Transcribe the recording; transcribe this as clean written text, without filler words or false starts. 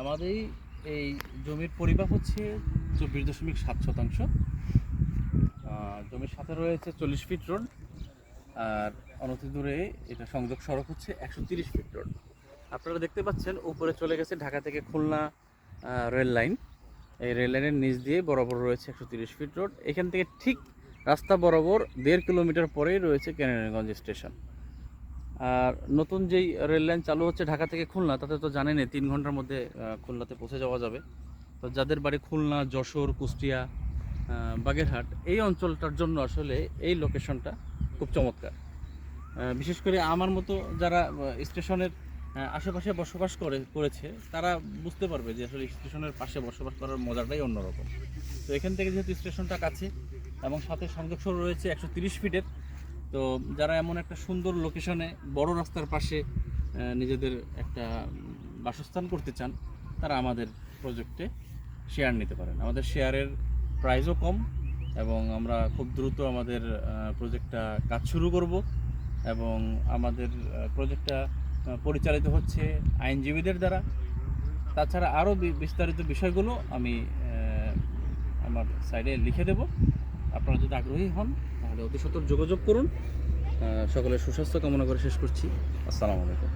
আমাদের এই জমির পরিমাপ হচ্ছে 24.7 শতাংশ। জমির সাথে রয়েছে 40 ফিট রোড, আর অনতি দূরে এটা সংযোগ সড়ক হচ্ছে 130 ফিট রোড। আপনারা দেখতে পাচ্ছেন উপরে চলে গেছে ঢাকা থেকে খুলনা রেল লাইন। এই রেল লাইনের নিচ দিয়ে বরাবর রয়েছে 130 ফিট রোড। এখান থেকে ঠিক রাস্তা বরাবর 1.5 কিলোমিটার পরেই রয়েছে কেরানীগঞ্জ স্টেশন। আর নতুন যেই রেল লাইন চালু হচ্ছে ঢাকা থেকে খুলনা, তাতে তো জানেনই 3 ঘন্টার মধ্যে খুলনাতে পৌঁছে যাওয়া যাবে। তো যাদের বাড়ি খুলনা, যশোর, কুষ্টিয়া, বাগেরহাট এই অঞ্চলটার জন্য আসলে এই লোকেশনটা খুব চমৎকার। বিশেষ করে আমার মতো যারা স্টেশনের আশেপাশে বসবাস করেছে তারা বুঝতে পারবে যে আসলে স্টেশনের পাশে বসবাস করার মজাটাই অন্যরকম। তো এখান থেকে যেহেতু স্টেশনটা কাছে এবং সাথে সংযোগ সড়ক রয়েছে 130 ফিটের, তো যারা এমন একটা সুন্দর লোকেশনে বড় রাস্তার পাশে নিজেদের একটা বাসস্থান করতে চান, তারা আমাদের প্রজেক্টে শেয়ার নিতে পারেন। আমাদের শেয়ারের প্রাইসও কম এবং আমরা খুব দ্রুত আমাদের প্রজেক্টটা কাজ শুরু করব। এবং আমাদের প্রজেক্টটা পরিচালিত হচ্ছে আইনজীবীদের দ্বারা। তাছাড়া আরও বিস্তারিত বিষয়গুলো আমি আমার সাইডে লিখে দেব। আপনারা যদি আগ্রহী হন তাহলে অতি সত্বর যোগাযোগ করুন। সকলের সুস্বাস্থ্য কামনা করে শেষ করছি। আসসালামু আলাইকুম।